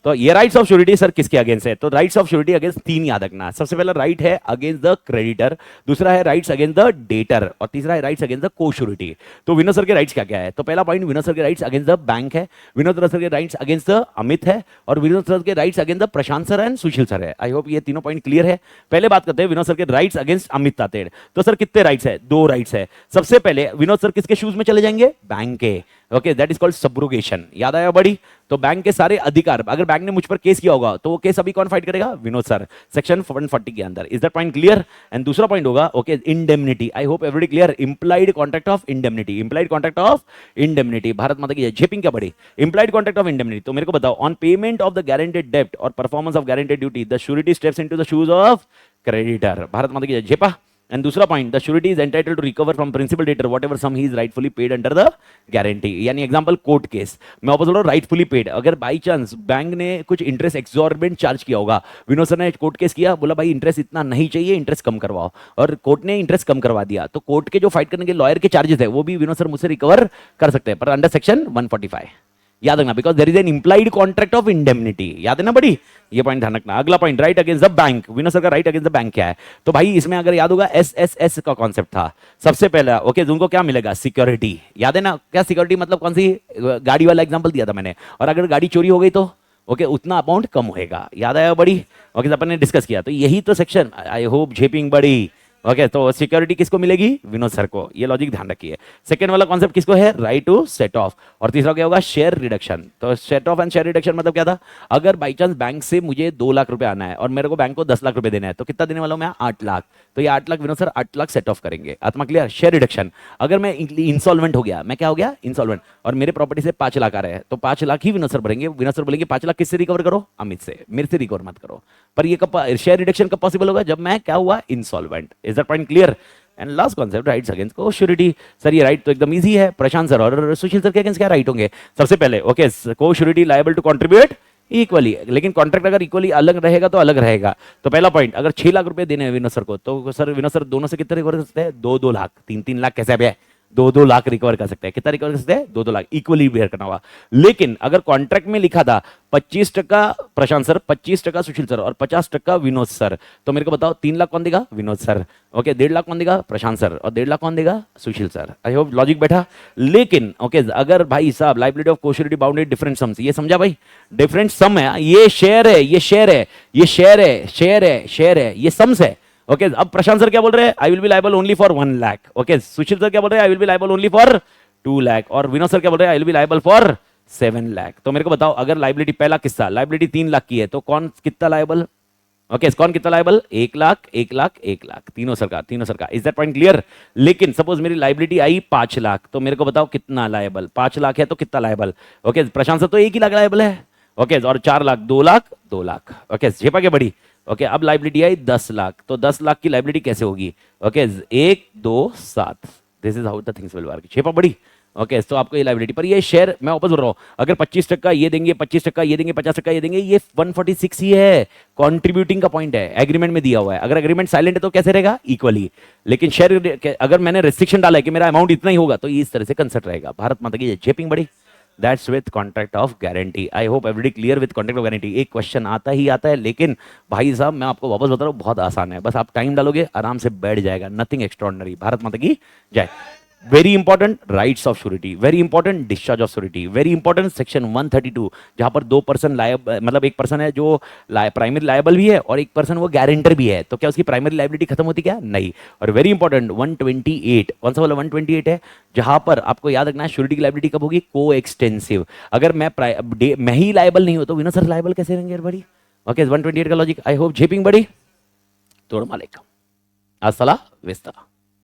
तो ये राइट्स ऑफ श्योरिटी सर किसके अगेंस्ट है? तो राइट्स ऑफ श्योरिटी अगेंस्ट तीन याद रखना। सबसे पहला राइट है अगेंस्ट द क्रेडिटर, दूसरा है राइट्स अगेंस्ट द डेटर, और तीसरा है राइट्स अगेंस्ट द को श्योरिटी। तो विनोद सर के राइट्स क्या क्या है? तो पहला पॉइंट, विनोद सर के राइट्स अगेंस्ट द बैंक है, विनोद सर के राइट्स अगेंस्ट द अमित है, और विनोद सर के rights against the Prashant sir and Sushil sir है। आई होप ये तीनों पॉइंट क्लियर है। पहले बात करते हैं विनोद सर के राइट्स अगेंस्ट अमित तातेड़। तो सर कितने राइट्स है? दो राइट्स है। सबसे पहले विनोद सर किसके शूज में चले जाएंगे? बैंक के। Okay, that is called subrogation. याद आया बड़ी? तो बैंक के सारे अधिकार, अगर बैंक ने मुझ पर केस किया होगा तो वो केस अभी कौन फाइट करेगा? विनोद सर, सेक्शन 140 के अंदर। Is that point clear? And दूसरा पॉइंट होगा okay indemnity. I hope everybody clear. Implied contract of indemnity, implied contract of indemnity. Bharat माता की झेपिंग क्या बड़ी? Implied contract of indemnity. तो मेरे को बताओ, on payment of the guaranteed डेब्ट और performance of guaranteed duty the surety steps into the shoes of creditor. Bharat माता की झेपा। एंड दूसरा point, the surety is entitled to recover from principal debtor whatever sum he is rightfully paid under the guarantee. यानी example court case, मैं वापस बोल रहा हूं rightfully paid. अगर बाई चांस बैंक ने कुछ इंटरेस्ट एक्सॉर्बिटेंट चार्ज किया होगा, विनोद सर ने कोर्ट केस किया, बोला भाई इंटरेस्ट इतना नहीं चाहिए, इंटरेस्ट कम करवाओ, और कोर्ट ने इंटरेस्ट कम करवा दिया, तो कोर्ट के जो फाइट करने के लॉयर के चार्जेस है वो भी विनोद सर मुझसे रिकवर कर सकते हैं, पर अंडर सेक्शन 145। याद रखना, because there is an implied contract of indemnity. याद है ना बड़ी? ये पॉइंट ध्यान रखना। अगला point, right against the bank. Vinod sir का राइट अगेंस्ट द बैंक क्या है? तो भाई इसमें अगर याद होगा एसएसएस का कॉन्सेप्ट था सबसे पहला। ओके, उनको क्या मिलेगा? सिक्योरिटी। याद है ना? क्या सिक्योरिटी मतलब कौन सी? गाड़ी वाला एग्जांपल दिया था मैंने। और अगर गाड़ी चोरी हो गई तो ओके उतना अमाउंट कम होएगा। याद आया बड़ी? ओके, अपन ने डिस्कस किया। तो यही तो सेक्शन, आई होप झेपिंग बड़ी। ओके, तो सिक्योरिटी किसको मिलेगी? विनोद सर को। ये लॉजिक ध्यान रखिए। सेकंड वाला कॉन्सेप्ट किसको है? Right to set off. और तीसरा क्या होगा? Share reduction. तो set off and share reduction मतलब क्या था? अगर बाई चांस बैंक से मुझे 2 लाख रुपए आना है और मेरे को बैंक को 10 लाख रुपए देना है, तो कितना देने वाला हूं मैं? 8 लाख। तो ये 8 lakh Vinod sir 8 lakh set of करेंगे। आत्मा क्लियर? शेयर रिडक्शन, अगर मैं इंसॉल्वेंट हो गया, मैं क्या हो गया? इंसॉल्वेंट, और मेरे प्रॉपर्टी से 5 लाख आ रहे हैं, तो 5 लाख ही विनोद सर भरेंगे। विनोद सर बोलेंगे 5 लाख किससे रिकवर करो? अमित से, मेरे से रिकवर मत करो। पर ये कब शेयर रिडक्शन कब पॉसिबल होगा? जब मैं क्या हुआ? Insolvent. Is that point clear? And last concept, rights against co-surety. Sir ये राइट तो एकदम इजी है। प्रशांत सर और सुशील सर के अगेंस्ट क्या राइट होंगे? सबसे पहले okay, co-surety liable to contribute equally, लेकिन कॉन्ट्रैक्ट अगर इक्वली अलग रहेगा तो अलग रहेगा। तो पहला पॉइंट, अगर 6 लाख रुपए देने हैं विनोद सर को, तो सर विनोद सर दोनों से कितने रिकवर कर सकते हैं? 2-2 लाख। 3-3 लाख कैसे है? 2-2 लाख रिकवर कर सकते हैं। कितना रिकवर कर सकते हैं? 2-2 लाख, इक्वली बेयर करना होगा। लेकिन अगर कॉन्ट्रैक्ट में लिखा था 25% प्रशांत सर, 25% सुशील सर और 50% विनोद सर, तो मेरे को बताओ 3 लाख कौन देगा? विनोद सर। ओके, 1.5 लाख कौन देगा? प्रशांत सर, और 1.5 लाख कौन देगा? Sushil sir. I hope logic बैठा। लेकिन ओके, अगर भाई साहब liability of cosurety bounded different sums, ये समझा भाई? डिफरेंट सम है, ये शेयर है, ये शेयर है, ये शेयर है, शेयर है, शेयर है, ये सम्स है। ओके, अब प्रशांत सर क्या बोल रहे हैं? I will be liable only for 1 lakh. Okay, Sushil sir क्या बोल रहे हैं? I will be liable only for 2 lakh. और विनोद सर क्या बोल रहे हैं? I will be liable for 7 lakh. तो मेरे को बताओ, अगर लायबिलिटी पहला किस्सा लायबिलिटी 3 लाख की है, तो कौन कितना लायबल? ओके, कौन कितना लायबल? 1 लाख, 1 लाख, 1 लाख, तीनों सरकार, तीनों सरकार। Is that point clear? लेकिन सपोज मेरी लायबिलिटी आई 5 लाख, तो मेरे को बताओ कितना लायबल? 5 लाख है तो कितना लायबल? ओके, प्रशांत सर तो 1 ही लाख लायबल है। ओके, और 4 लाख, 2 लाख, 2 लाख। ओके, झेपा क्या बड़ी? ओके, अब लायबिलिटी आई 10 लाख, तो 10 लाख की लायबिलिटी कैसे होगी? Okay, 1, 2, 7। This is how the things will work. झेपा बड़ी? ओके, तो आपको ये लायबिलिटी पर ये शेयर, मैं वापस बोल रहा हूं, अगर 25% ये देंगे, 25% ये देंगे, 50% ये देंगे, ये 146 ही है। कॉन्ट्रीब्यूटिंग का पॉइंट है, एग्रीमेंट में दिया हुआ है। अगर एग्रीमेंट साइलेंट है तो कैसे रहेगा? इक्वली। लेकिन शेयर अगर मैंने रेस्ट्रिक्शन डाला है कि मेरा अमाउंट इतना ही होगा, तो इस तरह से कंसर्ट रहेगा। भारत माता की झेपिंग बड़ी। That's with contract of guarantee. I hope everybody clear with contract of guarantee. एक क्वेश्चन आता ही आता है, लेकिन भाई साहब मैं आपको वापस बता रहा हूँ, बहुत आसान है। बस आप टाइम डालोगे, आराम से बैठ जाएगा। Nothing extraordinary. भारत माता की जय। Very important, rights of surety. Very important, discharge of surety. Very important, section 132, जहां पर 2 पर्सन लायबल, मतलब एक पर्सन है जो प्राइमरी लायबल भी है और एक पर्सन वो गारंटर भी है, तो क्या उसकी प्राइमरी लायबिलिटी खत्म होती? क्या नहीं। और वेरी इंपॉर्टेंट 128, कौन सा वाला 128 है? जहां पर आपको याद रखना है श्योरिटी की लायबिलिटी कब होगी? को एक्सटेंसिव। अगर मैं ही लायबल नहीं हो तो विनोद सर लायबल कैसे रहेंगे बड़ी? ओके, 128 का लॉजिक। आई होप झेपिंग बड़ी। तोड़ मालिक, अस्सलाम विस्ता।